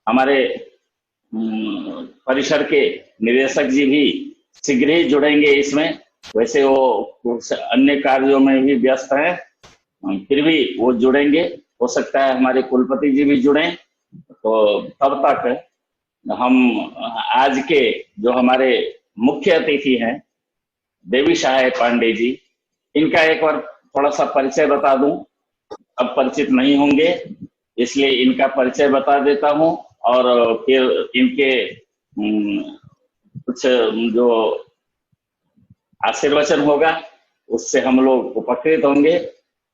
हमारे परिसर के निदेशक जी भी शीघ्र ही जुड़ेंगे इसमें। वैसे वो अन्य कार्यों में भी व्यस्त हैं, फिर भी वो जुड़ेंगे। हो सकता है हमारे कुलपति जी भी जुड़ें। तो तब तक हम आज के जो हमारे मुख्य अतिथि हैं देवी सहाय पांडे जी, इनका एक बार थोड़ा सा परिचय बता दूं। अब परिचित नहीं होंगे, इसलिए इनका परिचय बता देता हूं और फिर इनके कुछ जो आशीर्वचन होगा उससे हम लोग उपकृत होंगे।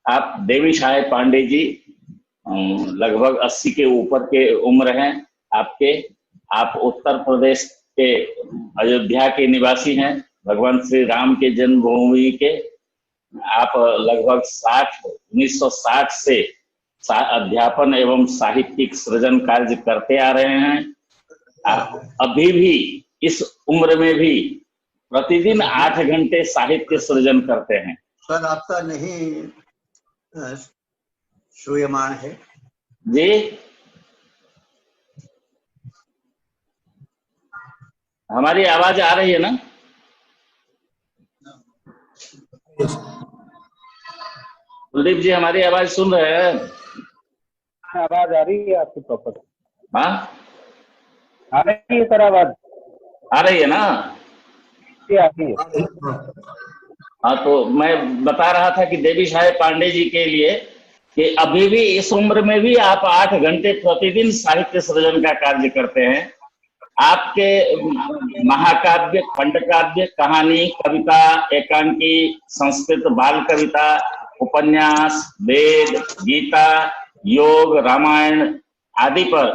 आप देवी सहाय पांडे जी लगभग 80 के ऊपर के उम्र हैं आपके। आप उत्तर प्रदेश के अयोध्या के निवासी हैं, भगवान श्री राम के जन्मभूमि के। आप लगभग 1960 से अध्यापन एवं साहित्यिक सृजन कार्य करते आ रहे हैं। आप अभी भी इस उम्र में भी प्रतिदिन 8 घंटे साहित्य सृजन करते हैं। सर आपका नहीं श्रूयमाण है जी। हमारी आवाज आ रही है ना? कुलदीप जी हमारी आवाज सुन रहे हैं? आवाज आ रही है आपकी प्रॉपर? हाँ आ रही है सर, आवाज आ रही है ना? आ रही है। हाँ, तो मैं बता रहा था कि देवी सहाय पांडे जी के लिए कि अभी भी इस उम्र में भी आप 8 घंटे प्रतिदिन साहित्य सृजन का कार्य करते हैं। आपके महाकाव्य, खंडकाव्य, कहानी, कविता, एकांकी, संस्कृत बाल कविता, उपन्यास, वेद, गीता, योग, रामायण आदि पर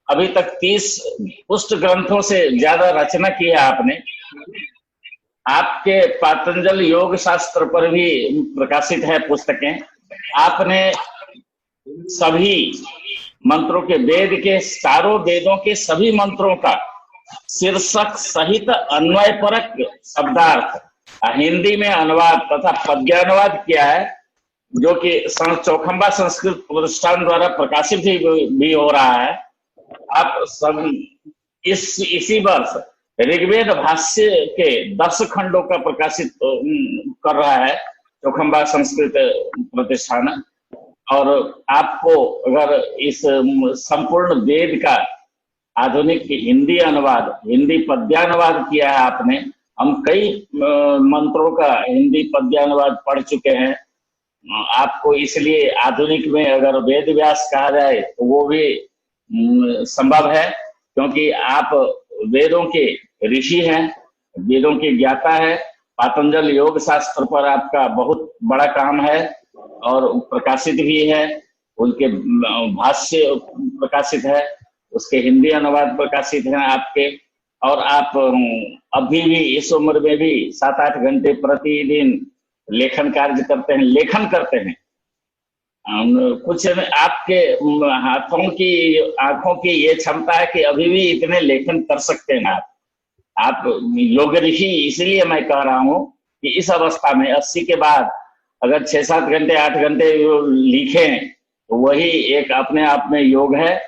अभी तक 30 पुष्ट ग्रंथों से ज्यादा रचना की है आपने। आपके पातंजल योग शास्त्र पर भी प्रकाशित है पुस्तकें। आपने सभी मंत्रों के, वेद के, चारों वेदों के सभी मंत्रों का शीर्षक सहित अन्वयपरक शब्दार्थ हिंदी में अनुवाद तथा पद्यानुवाद किया है, जो कि चौखंबा संस्कृत प्रतिष्ठान द्वारा प्रकाशित भी हो रहा है। आप सब इसी वर्ष ऋग्वेद भाष्य के 10 खंडों का प्रकाशित कर रहा है चौखंबा संस्कृत प्रतिष्ठान। और आपको अगर इस संपूर्ण वेद का आधुनिक हिंदी अनुवाद, हिंदी पद्यानुवाद किया है आपने। हम कई मंत्रों का हिंदी पद्यानुवाद पढ़ चुके हैं। आपको इसलिए आधुनिक में अगर वेद व्यास कहा जाए तो वो भी संभव है, क्योंकि आप वेदों के ऋषि हैं, वेदों के ज्ञाता है। पातंजल योग शास्त्र पर आपका बहुत बड़ा काम है और प्रकाशित भी है। उनके भाष्य प्रकाशित है, उसके हिंदी अनुवाद प्रकाशित हैं आपके। और आप अभी भी इस उम्र में भी 7-8 घंटे प्रतिदिन लेखन कार्य करते हैं, लेखन करते हैं। कुछ आपके हाथों की, आंखों की ये क्षमता है कि अभी भी इतने लेखन कर सकते हैं आप योग ऋषि। इसलिए मैं कह रहा हूं कि इस अवस्था में 80 के बाद अगर 6-7 घंटे 8 घंटे लिखें तो वही एक अपने आप में योग है।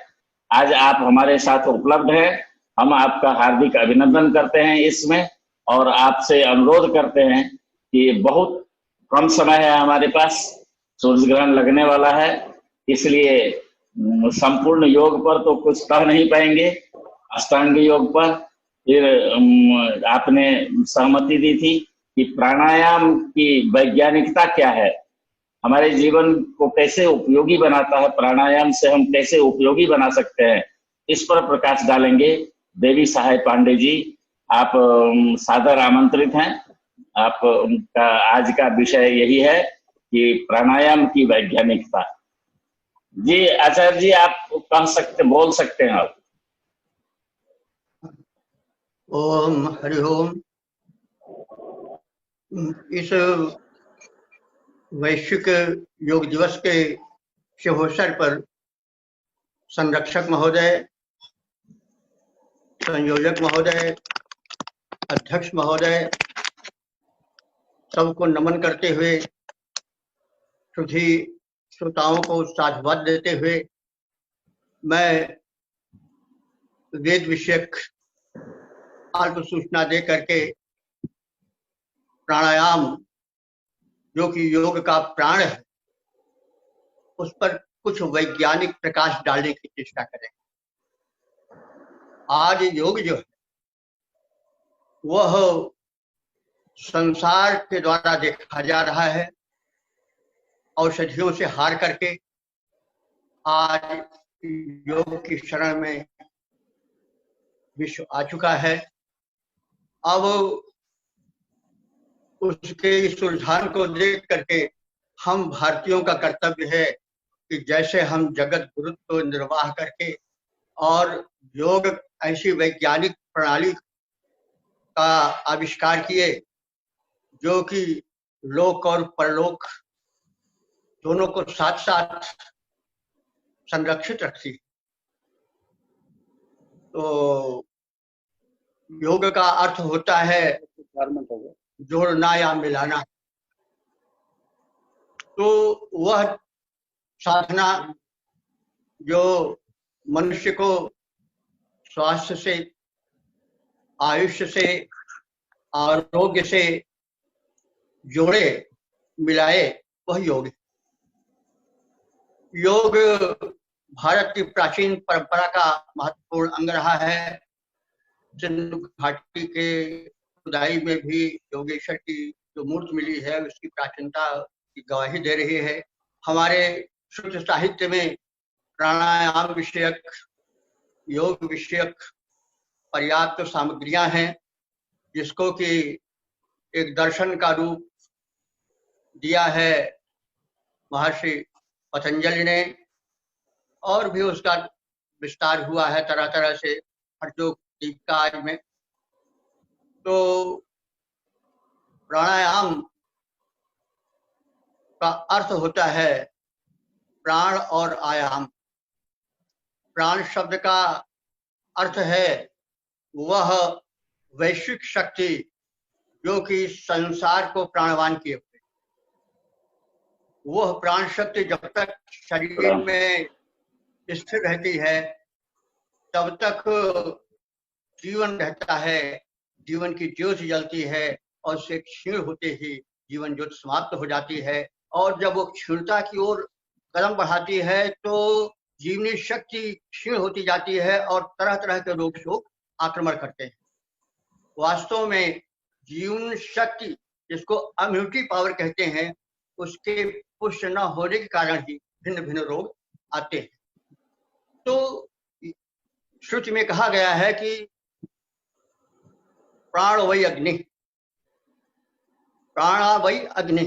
आज आप हमारे साथ उपलब्ध हैं, हम आपका हार्दिक अभिनंदन करते हैं इसमें, और आपसे अनुरोध करते हैं कि बहुत कम समय है हमारे पास, सूर्य ग्रहण लगने वाला है, इसलिए संपूर्ण योग पर तो कुछ कह नहीं पाएंगे। अष्टांग योग पर फिर आपने सहमति दी थी कि प्राणायाम की वैज्ञानिकता क्या है, हमारे जीवन को कैसे उपयोगी बनाता है, प्राणायाम से हम कैसे उपयोगी बना सकते हैं, इस पर प्रकाश डालेंगे देवी सहाय पांडे जी। आप सादर आमंत्रित हैं। आप उनका आज का विषय यही है कि प्राणायाम की वैज्ञानिकता। जी आचार्य जी, आप कह सकते, बोल सकते हैं आप। ओम हरि ओम। इस वैश्विक योग दिवस के शुभ अवसर पर संरक्षक महोदय, संयोजक महोदय, अध्यक्ष महोदय, सबको नमन करते हुए, सभी श्रोताओं को साधुवाद देते हुए, मैं वेद विषयक अल्प सूचना दे करके प्राणायाम जो कि योग का प्राण है उस पर कुछ वैज्ञानिक प्रकाश डालने की चेष्टा करें। आज योग जो है वह संसार के द्वारा देखा जा रहा है, औषधियों से हार करके आज योग की शरण में विश्व आ चुका है। अब उसके इस रुझान को देख करके हम भारतीयों का कर्तव्य है कि जैसे हम जगत गुरुत्व निर्वाह करके और योग ऐसी वैज्ञानिक प्रणाली का आविष्कार किए जो कि लोक और परलोक दोनों को साथ साथ संरक्षित रखती। तो योग का अर्थ होता है जोड़ना या मिलाना। तो वह साधना जो मनुष्य को स्वास्थ्य से, आयुष्य से, आरोग्य से जोड़े, मिलाए, वह योग है। योग भारत की प्राचीन परंपरा का महत्वपूर्ण अंग रहा है। सिंधु घाटी के खुदाई में भी योगेश्वर की जो मूर्ति मिली है उसकी प्राचीनता की गवाही दे रही है। हमारे शुद्ध साहित्य में प्राणायाम विषयक, योग विषयक पर्याप्त सामग्रियां हैं जिसको कि एक दर्शन का रूप दिया है महर्षि पतंजलि ने, और भी उसका विस्तार हुआ है तरह तरह से हठयोग दीपिका में। तो प्राणायाम का अर्थ होता है प्राण और आयाम। प्राण शब्द का अर्थ है वह वैश्विक शक्ति जो कि संसार को प्राणवान किए हुए। वह प्राण शक्ति जब तक शरीर में स्थिर रहती है तब तक जीवन रहता है, जीवन की ज्योति जलती है, और उससे क्षीण होते ही जीवन ज्योति समाप्त हो जाती है। और जब वो क्षीणता की ओर कदम बढ़ाती है तो जीवनी शक्ति क्षीण होती जाती है और तरह तरह के रोग शोक आक्रमण करते हैं। वास्तव में जीवन शक्ति, जिसको इम्यूनिटी पावर कहते हैं, उसके पुष्ट न होने के कारण ही भिन्न भिन्न रोग आते हैं। तो श्रुति में कहा गया है कि प्राण वही अग्नि, प्राणा वही अग्नि,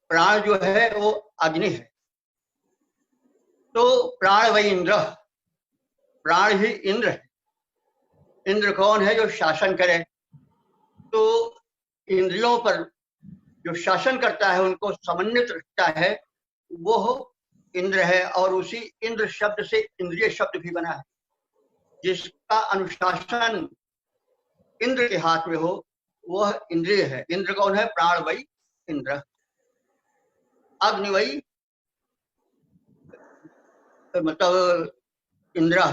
प्राण जो है वो अग्नि है। तो प्राण वही इंद्र, प्राण ही इंद्र है। इंद्र कौन है? जो शासन करे। तो इंद्रियों पर जो शासन करता है, उनको समन्वित रखता है, वो इंद्र है। और उसी इंद्र शब्द से इंद्रिय शब्द भी बना है। जिसका अनुशासन इंद्र के हाथ में हो वह इंद्रिय है। इंद्र कौन है? प्राण वही इंद्र। अग्नि वही मतलब इंद्र।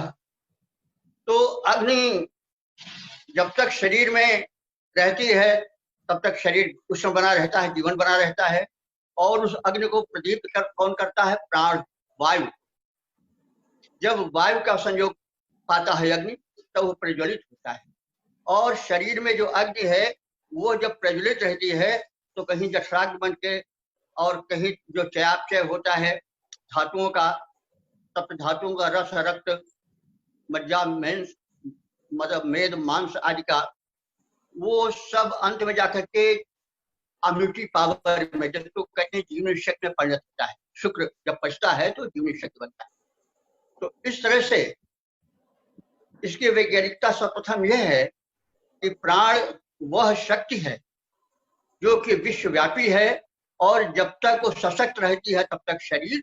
तो अग्नि जब तक शरीर में रहती है तब तक शरीर उष्ण बना रहता है, जीवन बना रहता है। और उस अग्नि को प्रदीप्त कौन करता है? प्राण, वायु। जब वायु का संयोग पाता है अग्नि तब वो प्रज्वलित होता है। और शरीर में जो अग्नि है वो जब प्रज्वलित रहती है तो कहीं जठराग्नि बन के, और कहीं जो चयापचय होता है धातुओं का, सप्त धातुओं का, रस, रक्त, मज्जा, मतलब मेद, मांस आदि का, वो सब अंत में जाकर के इम्यूनिटी पावर में, जिसको कहते हैं जीवनी शक्ति में परिणत होता है। शुक्र जब पचता है तो जीवनी शक्ति बनता है। तो इस तरह से इसकी वैज्ञानिकता सर्वप्रथम यह है कि प्राण वह शक्ति है जो कि विश्वव्यापी है, और जब तक वो सशक्त रहती है तब तक शरीर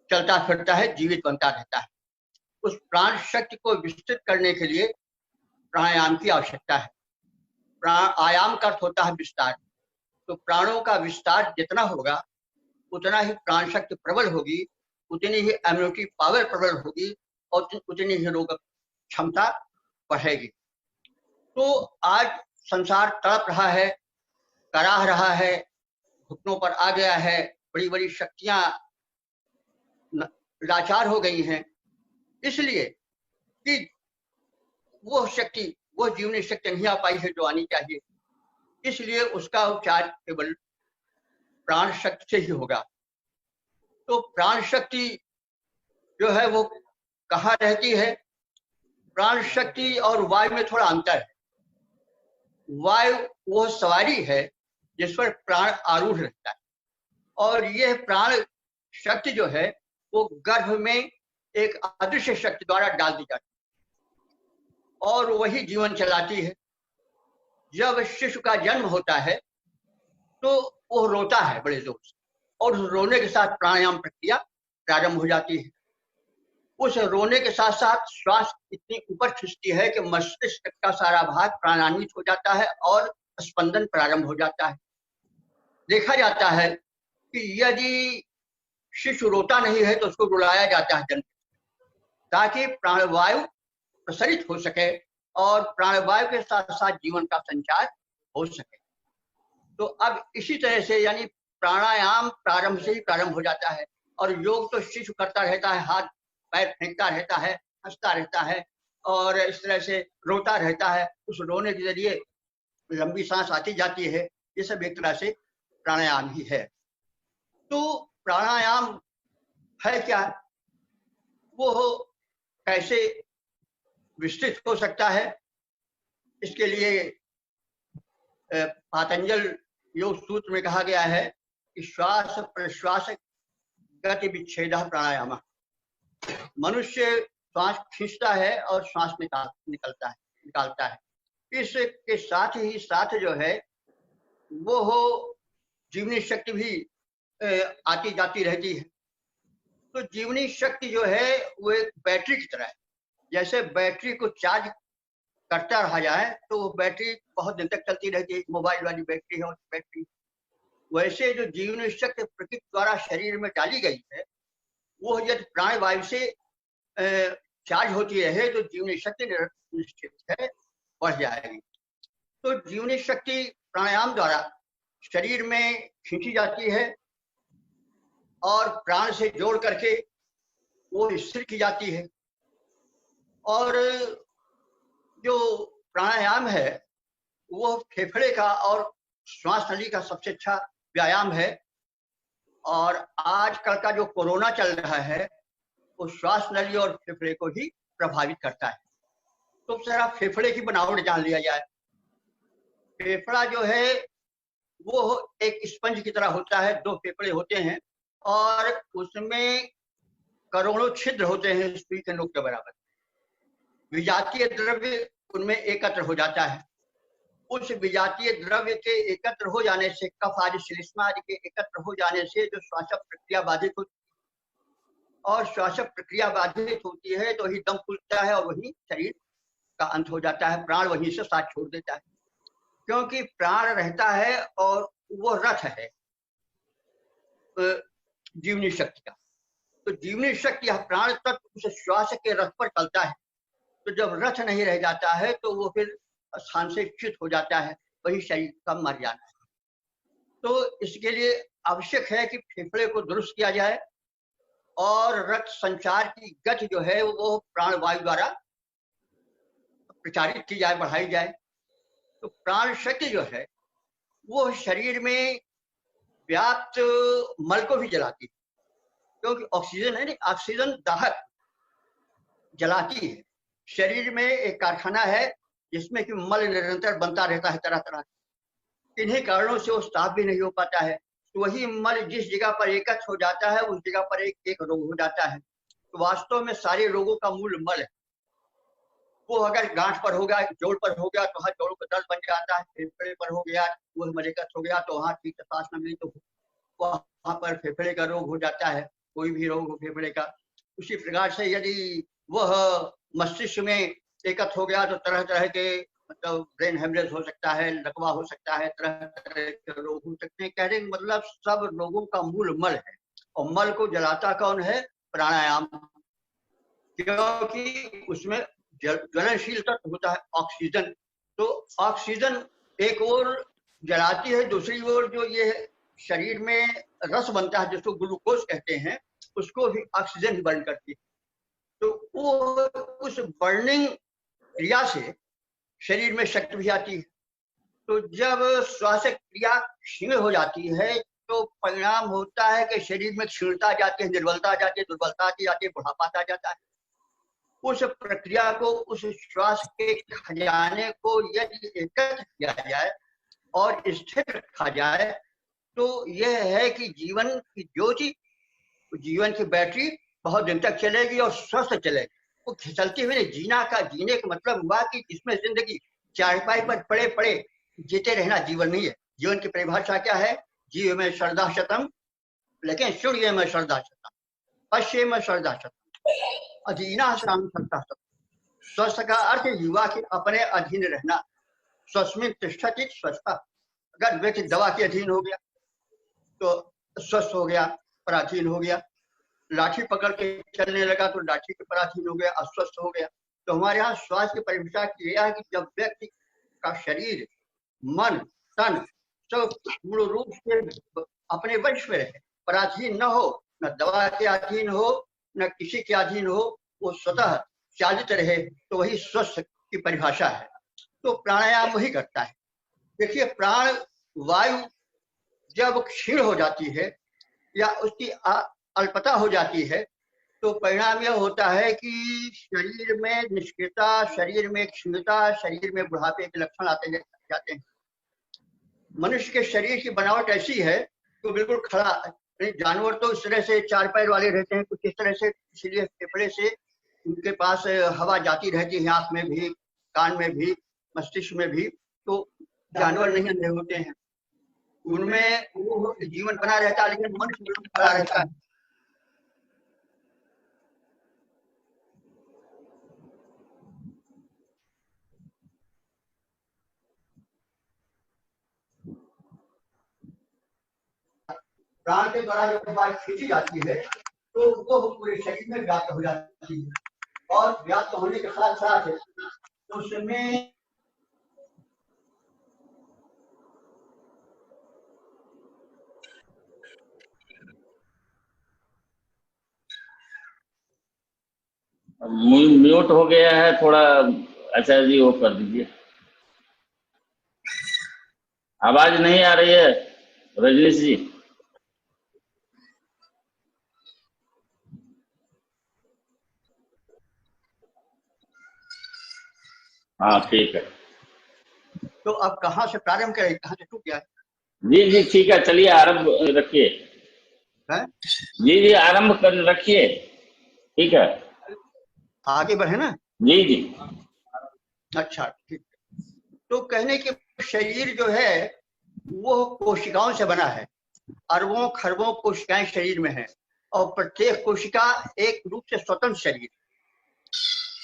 चलता फिरता है, जीवित बनता रहता है। उस प्राण शक्ति को विस्तृत करने के लिए प्राणायाम की आवश्यकता है। प्राण आयाम का अर्थ होता है विस्तार। तो प्राणों का विस्तार जितना होगा उतना ही प्राण शक्ति प्रबल होगी, उतनी ही इम्यूनिटी पावर प्रबल होगी, और उतनी ही रोग क्षमता बढ़ेगी। तो आज संसार तड़प रहा है, कराह रहा है, घुटनों पर आ गया है, बड़ी बड़ी शक्तियां लाचार हो गई हैं, इसलिए कि वो शक्ति, वो जीवनी शक्ति नहीं आ पाई है जो आनी चाहिए, इसलिए उसका उपचार केवल प्राण शक्ति से ही होगा। तो प्राण शक्ति जो है वो कहाँ रहती है? प्राण शक्ति और वायु में थोड़ा अंतर है। वायु वो सवारी है जिस पर प्राण आरूढ़ रहता है, और यह प्राण शक्ति जो है वो गर्भ में एक अदृश्य शक्ति द्वारा डाल दी जाती है और वही जीवन चलाती है। जब शिशु का जन्म होता है तो वो रोता है बड़े जोर से, और उस रोने के साथ प्राणायाम प्रक्रिया प्रारंभ हो जाती है। उस रोने के साथ साथ श्वास इतनी ऊपर खिंचती है कि मस्तिष्क का सारा भाग प्राणान्वित हो जाता है और स्पंदन प्रारंभ हो जाता है। देखा जाता है कि यदि शिशु रोता नहीं है तो उसको रुलाया जाता है जन्म, ताकि प्राणवायु प्रसरित हो सके और प्राणवायु के साथ साथ जीवन का संचार हो सके। तो अब इसी तरह से यानी प्राणायाम प्रारंभ से ही प्रारंभ हो जाता है, और योग तो शिशु करता रहता है, हाथ पैर फेंकता रहता है, हंसता रहता है और इस तरह से रोता रहता है। उस रोने के जरिए लंबी सांस आती जाती है। ये सब एक तरह से प्राणायाम ही है। तो प्राणायाम है क्या, वो कैसे विस्तृत हो सकता है, इसके लिए पातंजल योग सूत्र में कहा गया है कि श्वास प्रश्वास गति विच्छेद प्राणायाम। मनुष्य श्वास खींचता है और श्वास निकालता है। इसके साथ ही साथ जो है वो जीवनी शक्ति भी आती जाती रहती है। तो जीवनी शक्ति जो है वो एक बैटरी की तरह है। जैसे बैटरी को चार्ज करता रहा जाए तो वो बैटरी बहुत दिन तक चलती रहती है, मोबाइल वाली बैटरी है बैटरी। वैसे जो जीवनी शक्ति प्रकृति द्वारा शरीर में डाली गई है वो यदि प्राण वायु से चार्ज होती रहे तो जीवनी शक्ति निश्चित है बढ़ जाएगी। तो जीवनी शक्ति प्राणायाम द्वारा शरीर में खींची जाती है और प्राण से जोड़ करके वो स्थिर की जाती है। और जो प्राणायाम है वो फेफड़े का और श्वास नली का सबसे अच्छा व्यायाम है। और आजकल का जो कोरोना चल रहा है वो श्वास नली और फेफड़े को ही प्रभावित करता है। तो जरा फेफड़े की बनावट जान लिया जाए। फेफड़ा जो है वो एक स्पंज की तरह होता है, दो फेफड़े होते हैं और उसमें करोड़ों छिद्र होते हैं सुई के नोक के बराबर। विजातीय द्रव्य उनमें एकत्र हो जाता है। उस विजातीय द्रव्य के एकत्र हो जाने से, कफ आदि श्लेष्मा आदि के एकत्र हो जाने से जो श्वास प्रक्रिया बाधित होती है, और श्वास प्रक्रिया बाधित होती है तो वही दम खुलता है और वही शरीर का अंत हो जाता है। प्राण वहीं से साथ छोड़ देता है, क्योंकि प्राण रहता है और वो रथ है जीवनी शक्ति का। तो जीवनी शक्ति या प्राण तत्व उस श्वास के रथ पर चलता है। तो जब रथ नहीं रह जाता है तो वो फिर स्थान से च्युत हो जाता है, वही शरीर का मर जाना है। तो इसके लिए आवश्यक है कि फेफड़े को दुरुस्त किया जाए और रक्त संचार की गति जो है वो प्राण वायु द्वारा प्रचारित की जाए, बढ़ाई जाए। तो प्राण शक्ति जो है वो शरीर में व्याप्त मल को भी जलाती है, क्योंकि ऑक्सीजन है ना, ऑक्सीजन दाहक जलाती है। शरीर में एक कारखाना है जिसमें कि मल निरंतर बनता रहता है तरह तरह। इन्हीं कारणों से वो साफ भी नहीं हो पाता है। तो वही मल जिस जगह पर एकत्र हो जाता है उस जगह पर एक रोग हो जाता है। तो वास्तव में सारे रोगों का मूल मल है। वो अगर गांठ पर हो गया, जोड़ पर हो गया तो वहाँ जोड़ों का दर्द बन जाता है। फेफड़े पर हो गया, वो मल एकत्र हो गया तो वहाँ ठीक से सांस न मिली तो वहाँ पर फेफड़े का रोग हो जाता है। कोई भी रोग हो फेफड़े का। उसी प्रकार से यदि वह मस्तिष्क में एकत्र हो गया तो तरह तरह के मतलब ब्रेन हेमरेज हो सकता है, लकवा हो सकता है, तरह तरह के रोग हो सकते हैं। कहने का मतलब सब रोगों का मूल मल है, और मल को जलाता कौन है? प्राणायाम, क्योंकि उसमें ज्वलनशील तत्व होता है ऑक्सीजन। तो ऑक्सीजन एक ओर जलाती है, दूसरी ओर जो ये शरीर में रस बनता है जिसको ग्लूकोज कहते हैं, उसको भी ऑक्सीजन ही बर्न करती है। तो वो उस बर्निंग क्रिया से शरीर में शक्ति भी आती है। तो जब श्वास क्रिया क्षीण हो जाती है तो परिणाम होता है कि शरीर में क्षीणता आ जाती है, निर्बलता आ जाती है, दुर्बलता आती जाती है, बुढ़ापा आ जाता है। उस प्रक्रिया को, उस श्वास के खजाने को यदि एकत्र किया जाए और स्थिर रखा जाए तो यह है कि जीवन की ज्योति, जीवन की बैटरी बहुत दिन तक चलेगी और स्वस्थ चलेगी। वो खिसलती हुई जीने का मतलब हुआ कि जिसमें जिंदगी चारपाई पर पड़े पड़े जीते रहना जीवन नहीं है। जीवन की परिभाषा क्या है? जीव में श्रद्धा शतम, लेकिन सूर्य में श्रद्धा शतम, पश्चिम में श्रद्धा शतम, अधीना शाम श्रद्धा शतम। स्वस्थ का अर्थ युवा के अपने अधीन रहना। स्वस्मिन तिष्ठति स्वस्था। अगर व्यक्ति दवा के अधीन हो गया तो स्वस्थ हो गया, पराधीन हो गया। लाठी पकड़ के चलने लगा तो लाठी के पराधीन हो गया, अस्वस्थ हो गया। तो हमारे यहाँ स्वास्थ्य की परिभाषा किया है कि जब व्यक्ति का शरीर, मन, तन सब पूर्ण रूप से अपने वश में रहे, पराधीन न हो, न दवा के अधीन हो, न किसी के अधीन हो, वो स्वतः चालित रहे, तो वही स्वस्थ की परिभाषा है। तो प्राणायाम वही करता है। देखिए, प्राण वायु जब क्षीण हो जाती है या उसकी अल्पता हो जाती है तो परिणाम यह होता है कि शरीर में निष्क्रियता, शरीर में क्षीणता, शरीर में बुढ़ापे के लक्षण आते जाते हैं। मनुष्य के शरीर की बनावट ऐसी है तो बिल्कुल खड़ा, जानवर तो इस तरह से चार पैर वाले रहते हैं, कुछ इस तरह से, इसलिए फेफड़े से उनके पास हवा जाती रहती है, आंख में भी, कान में भी, मस्तिष्क में भी। तो जानवर नहीं अंधे होते हैं, उनमें वो जीवन बना रहता है, लेकिन मनुष्य बिल्कुल खड़ा रहता है। प्राण के द्वारा जब वायु खींची जाती है तो वो पूरे शरीर में व्याप्त हो जाती है और व्याप्त होने के साथ साथ उसमें म्यूट हो गया है थोड़ा, आचार्य जी वो कर दीजिए। आवाज नहीं आ रही है रजनीश जी। हाँ ठीक है। तो अब कहाँ से प्रारंभ करें, कहाँ से टूट गया? जी जी ठीक है, चलिए आरंभ रखिए। जी जी आरंभ कर रखिए, ठीक है, आगे बढ़े ना। जी जी। अच्छा ठीक है। तो कहने के शरीर जो है वो कोशिकाओं से बना है, अरबों खरबों कोशिकाएं शरीर में है और प्रत्येक कोशिका एक रूप से स्वतंत्र शरीर,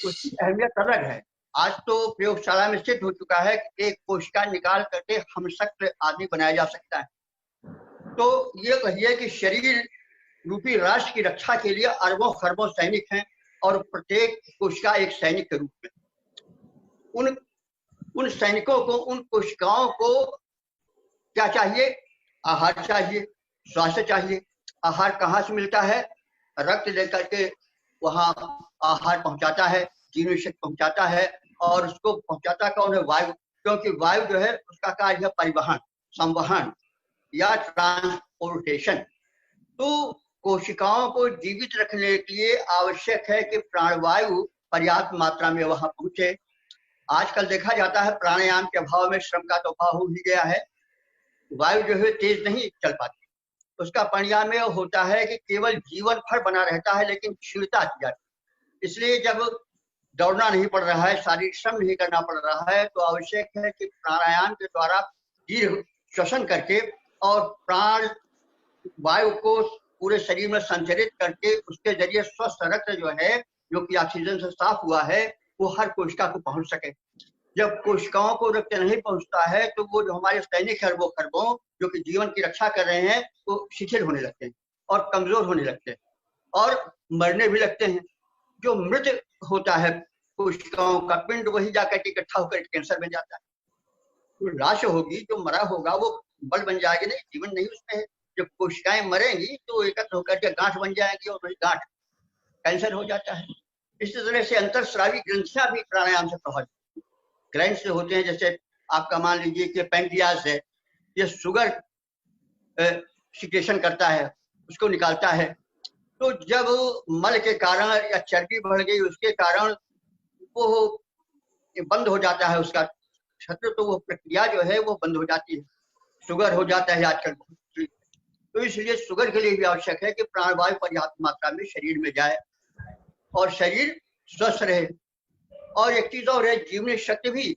उसकी अहमियत अलग है। आज तो प्रयोगशाला में सिद्ध हो चुका है कि एक कोशिका निकाल करके हम शक्ल आदमी बनाया जा सकता है। तो ये कहिए कि शरीर रूपी राष्ट्र की रक्षा के लिए अरबों खरबों सैनिक हैं और प्रत्येक कोशिका एक सैनिक के रूप में। उन सैनिकों को, उन कोशिकाओं को क्या चाहिए? आहार चाहिए, स्वास्थ्य चाहिए। आहार कहाँ से मिलता है? रक्त लेकर के वहां आहार पहुंचाता है, जीर्ण शक्ति पहुंचाता है, और उसको पहुंचाता कौन है? वायु। क्योंकि वायु जो है उसका कार्य है परिवहन, संवहन या ट्रांसपोर्टेशन। तो कोशिकाओं को जीवित रखने के लिए आवश्यक है कि प्राणवायु पर्याप्त मात्रा में वहां पहुंचे। आजकल देखा जाता है प्राणायाम के अभाव में श्रम का तो अभाव हो ही गया है, वायु जो है तेज नहीं चल पाती। उसका परिणाम यह होता है कि केवल जीवन भर बना रहता है लेकिन क्षीणता आती जाती है। इसलिए जब दौड़ना नहीं पड़ रहा है, शारीरिक श्रम नहीं करना पड़ रहा है, तो आवश्यक है कि प्राणायाम के द्वारा दीर्घ श्वसन करके और प्राण वायु को पूरे शरीर में संचरित करके उसके जरिए स्वस्थ रक्त जो है, जो कि ऑक्सीजन से साफ हुआ है, वो हर कोशिका को पहुंच सके। जब कोशिकाओं को रक्त नहीं पहुंचता है तो वो जो हमारे सैनिक है वो खरबों जो कि जीवन की रक्षा कर रहे हैं वो शिथिल होने लगते हैं और कमजोर होने लगते हैं और मरने भी लगते हैं। जो मृत होता है कोशिकाओं का पिंड वही जाकर के इकट्ठा होकर कैंसर बन जाता है। तो लाश होगी, जो मरा होगा वो बल बन जाएगी, नहीं जीवन नहीं उसमें है। जब कोशिकाएं मरेंगी तो एकत्र होकर के गांठ बन जाएंगी और वही गांठ कैंसर हो जाता है। इसी तरह से अंतरस्रावी ग्रंथियां भी प्राणायाम से प्रभावित ग्रंथ से होते हैं। जैसे आपका मान लीजिए कि पैंक्रियाज है, ये शुगर सिक्रेशन करता है, उसको निकालता है। तो जब मल के कारण या चर्बी बढ़ गई उसके कारण वो बंद हो जाता है उसका क्षेत्र, तो वो प्रक्रिया जो है वो बंद हो जाती है। शुगर हो जाता है आजकल। तो इसलिए शुगर के लिए भी आवश्यक है कि प्राणवायु पर्याप्त मात्रा में शरीर में जाए और शरीर स्वस्थ रहे। और एक चीज और है, जीवनी शक्ति भी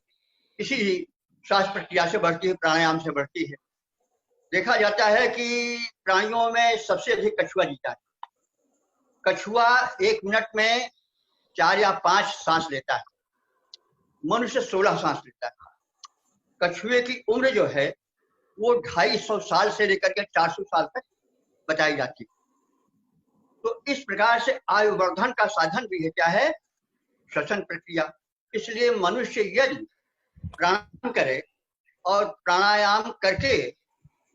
इसी श्वास प्रक्रिया से बढ़ती है, प्राणायाम से बढ़ती है। देखा जाता है कि प्राणियों में सबसे अधिक कछुआ जीता है। कछुआ 1 मिनट में 4 या 5 सांस लेता है, मनुष्य 16 सांस लेता है। कछुए की उम्र जो है वो 250 साल से लेकर के 400 साल तक बताई जाती है। तो इस प्रकार से आयुवर्धन का साधन भी है क्या है, श्वसन प्रक्रिया। इसलिए मनुष्य यदि प्राणायाम करे और प्राणायाम करके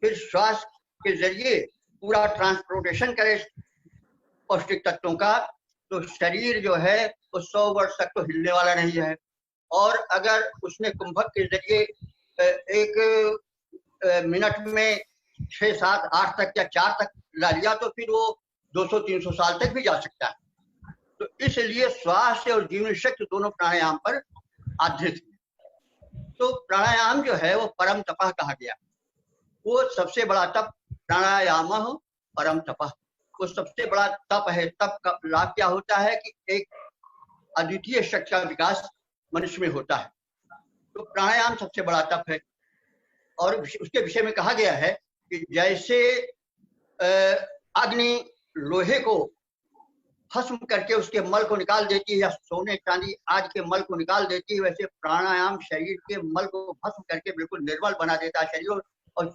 फिर श्वास के जरिए पूरा ट्रांसपोर्टेशन करे पौष्टिक तत्वों का, तो शरीर जो है वो 100 वर्ष तक तो हिलने वाला नहीं है। और अगर उसने कुंभक के जरिए 1 मिनट में 6, 7, 8 तक या 4 तक ला लिया तो फिर वो 200-300 साल तक भी जा सकता है। तो इसलिए स्वास्थ्य और जीवन शक्ति दोनों प्राणायाम पर आधारित है। तो प्राणायाम जो है वो परम तपः कहा गया। वो सबसे बड़ा तप प्राणायाम परम तपः, वो सबसे बड़ा तप है। तप का लाभ क्या होता है कि एक अद्वितीय शक्ति का विकास मनुष्य में होता है। तो प्राणायाम सबसे बड़ा तप है। और उसके विषय में कहा गया है कि जैसे अग्नि लोहे को भस्म करके उसके मल को निकाल देती है या सोने चांदी आदि के मल को निकाल देती है, वैसे प्राणायाम शरीर के मल को भस्म करके बिल्कुल निर्मल बना देता है शरीर, और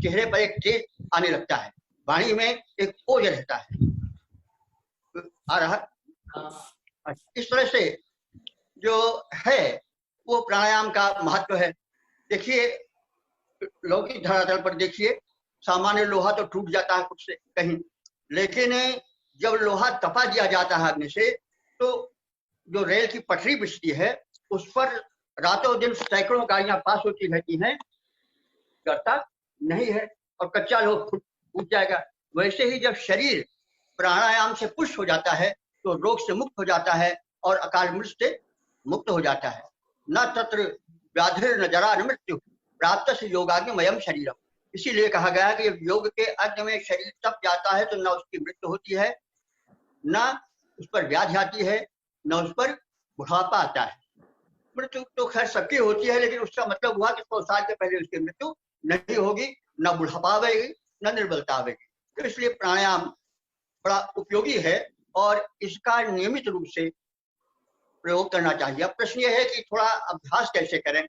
चेहरे पर एक तेज आने लगता है, वाणी में एक ओज रहता है। आ रहा इस तरह से जो है वो प्राणायाम का महत्व है। देखिए लौकिक धरातल पर देखिए, सामान्य लोहा तो टूट जाता है कुछ से कहीं, लेकिन जब लोहा तपा दिया जाता है अग्नि से तो जो रेल की पटरी बिछती है उस पर रातों दिन सैकड़ों गाड़ियां पास होती रहती हैं, डरता नहीं है और कच्चा लोहा फूट जाएगा। वैसे ही जब शरीर प्राणायाम से पुष्ट हो जाता है तो रोग से मुक्त हो जाता है और अकाल मृत्यु से मुक्त हो जाता है। न तत्र व्याधिर न जरा न मृत्यु प्राप्त से योगाग्निमयम शरीरम। इसीलिए कहा गया कि योग के अग्नि में शरीर तप जाता है तो न उसकी मृत्यु होती है, न उस पर व्याधि आती है, न उस पर बुढ़ापा आता है। मृत्यु तो खैर सबकी होती है, लेकिन उसका मतलब हुआ कि 100 साल के पहले उसकी मृत्यु नहीं होगी, न बुढ़ापा आवेगी न निर्बलता आवेगी। तो इसलिए प्राणायाम बड़ा उपयोगी है और इसका नियमित रूप से प्रयोग करना चाहिए। अब प्रश्न यह है कि थोड़ा अभ्यास कैसे करें।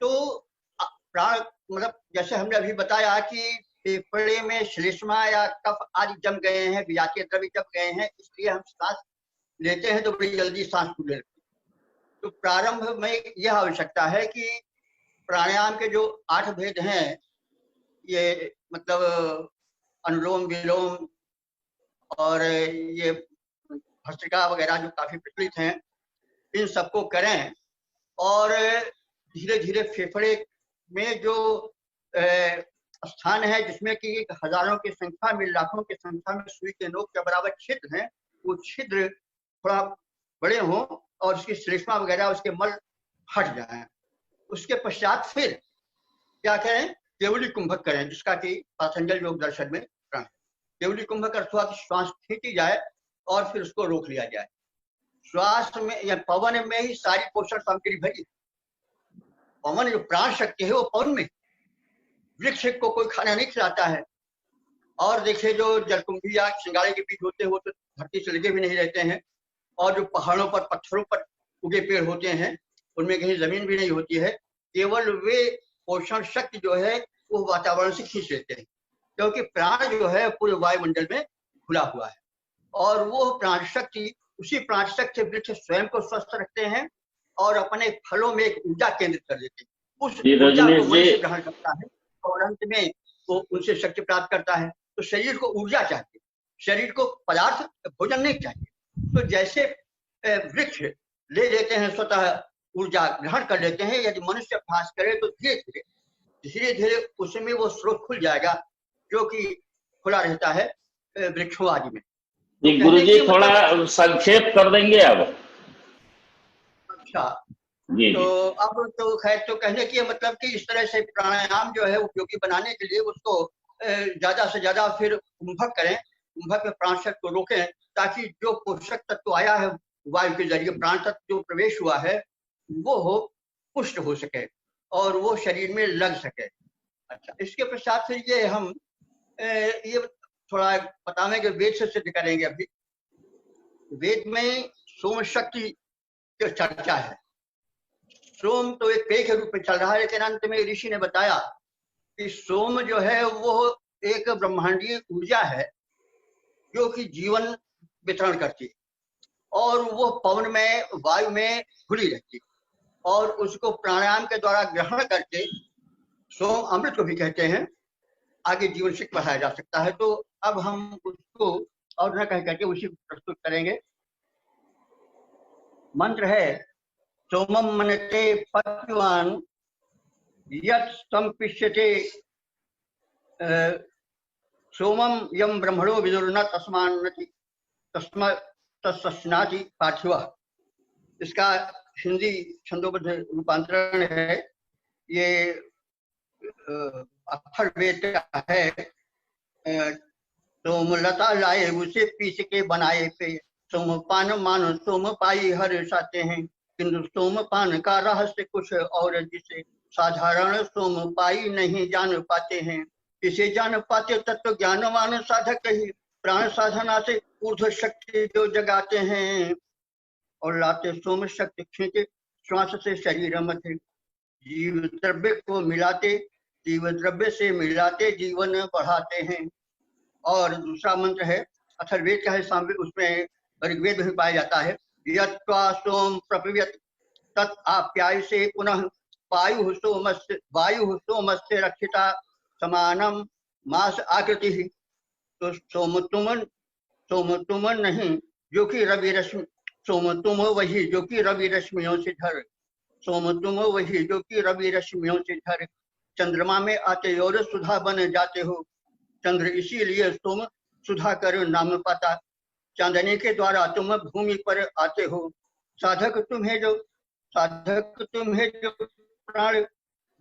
तो प्राण मतलब जैसे हमने अभी बताया कि फेफड़े में श्लेष्मा या कफ आदि जम गए हैं, विजातीय द्रव्य जम गए हैं, इसलिए हम सांस लेते हैं तो बड़ी जल्दी सांस फूलने लगती है। तो प्रारंभ में यह आवश्यकता है कि प्राणायाम के जो 8 भेद हैं, ये मतलब अनुलोम विलोम और ये भस्त्रिका वगैरह जो काफी प्रचलित हैं, इन सबको करें और धीरे धीरे फेफड़े में जो स्थान है जिसमें कि हजारों की संख्या में लाखों की संख्या में सुई के नोक के बराबर छिद्र हैं, वो छिद्र थोड़ा बड़े हों और उसकी श्लेष्मा वगैरह उसके मल हट जाए। उसके पश्चात फिर क्या करें, केवली कुंभक करें, जिसका कि पातंजल योग दर्शन में केवली कुंभक अर्थ हुआ कि श्वास खींची जाए और फिर उसको रोक लिया जाए। श्वास में या पवन में ही सारी पोषण सामग्री भरी। पवन जो प्राण शक्ति है वो पवन में, वृक्ष को कोई खाना नहीं खिलाता है। और देखिए जो जलकुंभी या सिंगाड़े के बीज होते हैं वो तो धरती से लगे भी नहीं रहते हैं, और जो पहाड़ों पर पत्थरों पर उगे पेड़ होते हैं उनमें कहीं जमीन भी नहीं होती है। केवल वे पोषण शक्ति जो है वो वातावरण से खींच लेते हैं, क्योंकि प्राण जो है पूरे वायुमंडल में खुला हुआ है और वो प्राण शक्ति उसी प्राण शक्ति से वृक्ष स्वयं को स्वस्थ रखते हैं और अपने फलों में एक ऊर्जा केंद्रित कर देते हैं। उस ऊर्जा को मनुष्य ग्रहण करता है और अंत में वो उनसे शक्ति प्राप्त करता है। तो शरीर को ऊर्जा चाहिए, शरीर को पदार्थ भोजन नहीं चाहिए। तो जैसे वृक्ष ले लेते हैं, स्वतः ऊर्जा ग्रहण कर लेते हैं, यदि मनुष्य अभ्यास करे तो धीरे धीरे उसमें वो स्रोत खुल जाएगा जो कि खुला रहता है वृक्षों आदि में। जी गुरु जी, थोड़ा संक्षेप कर देंगे अब? अच्छा जी। तो अब तो खैर तो कहने की मतलब कि इस तरह से प्राणायाम जो है उपयोगी बनाने के लिए उसको ज्यादा से ज्यादा फिर कुंभक करें, कुंभक में प्राण शक्ति को रोकें, ताकि जो पोषक तत्व आया है वायु के जरिए, प्राण तत्व जो प्रवेश हुआ है वो हो पुष्ट हो सके और वो शरीर में लग सके। अच्छा, इसके पश्चात फिर ये हम ये थोड़ा बतावेंगे, वेद से सिद्ध करेंगे। अभी वेद में सोम शक्ति की चर्चा है। सोम तो एक पेय के रूप में चल रहा है, लेकिन अंत में ऋषि ने बताया कि सोम जो है वो एक ब्रह्मांडीय ऊर्जा है जो कि जीवन वितरण करती है और वो पवन में, वायु में घुली रहती है और उसको प्राणायाम के द्वारा ग्रहण करके सोम अमृत को भी कहते हैं, आगे जीवन शक्ति बढ़ाया जा सकता है। तो अब हम उसको और न कह करके उसी प्रस्तुत करेंगे। मंत्र है सोमम मनते पत्युवान यत् संपिष्यते सोमम यम ब्रह्मणो विदुर्न तस्मान्नति तस्माति पार्थिवः। इसका हिंदी छंदोबद्ध रूपांतरण है। ये अथर्ववेद का है। सोमलता लाए उसे पीस के बनाए पे, सोमपान मान सोम पाई हर साते हैं, किंतु सोमपान का रहस्य कुछ और जिसे साधारण सोम पाई नहीं जान पाते हैं। इसे जान पाते तत्व ज्ञानवान साधक ही, प्राण साधना से ऊर्ध्व शक्ति जो जगाते हैं और लाते सोम शक्ति खींचे श्वास से शरीर मथे, जीव द्रव्य को मिलाते, जीव द्रव्य से मिलाते जीवन बढ़ाते हैं। और दूसरा मंत्र है अथर्ववेद का है, सामवेद, उसमें ऋग्वेद में पाया जाता है। यत्वा सोम प्रपव्यत तत् आप्याय से पुनः वायु सोमस्य रक्षिता समानम मास आकृति ही। तो सोम तुम नहीं जो कि रवि रश्मि, सोम तुम वही जो कि रवि रश्मियों से धर, सोम तुम वही जो कि रवि रश्मियों से धर, चंद्रमा में आते और सुधा बन जाते हो, चंद्र इसीलिए तुम सुधा कर नाम पाता, चांदनी के द्वारा तुम भूमि पर आते हो, साधक तुम्हें जो प्राण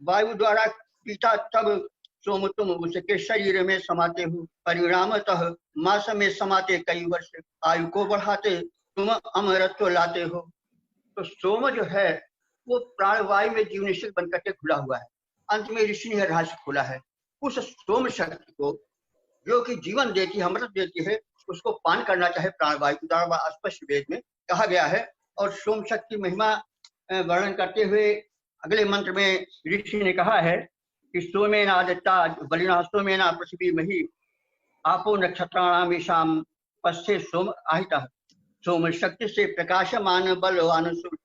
वायु द्वारा पीता तब सोम तुम उसके शरीर में समाते हो, परिणामतः मास में समाते कई वर्ष, आयु को बढ़ाते तुम अमरत्व लाते हो। तो सोम जो है वो प्राण वायु में जीवन शक्ति बनकर के खुला हुआ है। अंत में ऋषि ने रहस्य खोला है। उस सोम शक्ति को जो कि जीवन देती है, अमृत देती है, उसको पान करना चाहे प्राणवायु के द्वारा, स्पष्ट वेद में कहा गया है। और सोम शक्ति महिमा वर्णन करते हुए अगले मंत्र में ऋषि ने कहा है कि सोमेन आदित्या बलिना सोमेना पृथ्वी मही आपो नक्षत्राणाम पश्चे सोम आहिता। सोम शक्ति से प्रकाशमान बलवान सूर्य,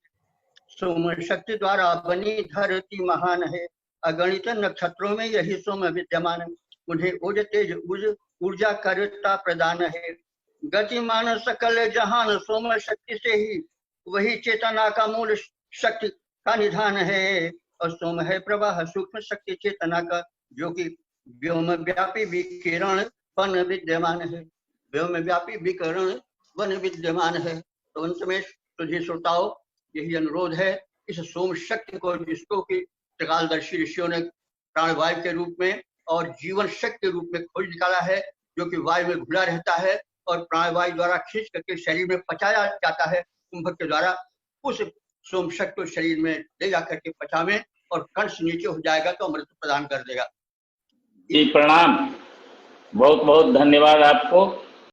सोम शक्ति द्वारा बनी धरती महान है, अगणित नक्षत्रों में यही सोम विद्यमान, उन्हें ओज तेज ऊर्जा करता प्रदान है, गतिमान सकल जहान सोम शक्ति से ही, वही चेतना का मूल शक्ति का निधान है, और सोम है प्रवाह सूक्ष्म शक्ति चेतना का, जो कि व्योम व्यापी विकिरण वन विद्यमान है, व्योम व्यापी विकिरण वन विद्यमान है। तो अंत में तुझे श्रोताओं यही अनुरोध है, इस सोम शक्ति को, जिसको कि त्रिकालदर्शी ऋषियों ने प्राणवायु के रूप में और जीवन शक्ति के रूप में खोज निकाला है, जो कि वायु में घुला रहता है और प्राणवायु द्वारा खींच करके शरीर में पचाया जाता है कुंभक के द्वारा, उस सोम शक्ति को शरीर में ले जाकर के पचावें और कंठ नीचे हो जाएगा तो अमृत प्रदान कर देगा। जी प्रणाम, बहुत बहुत धन्यवाद आपको।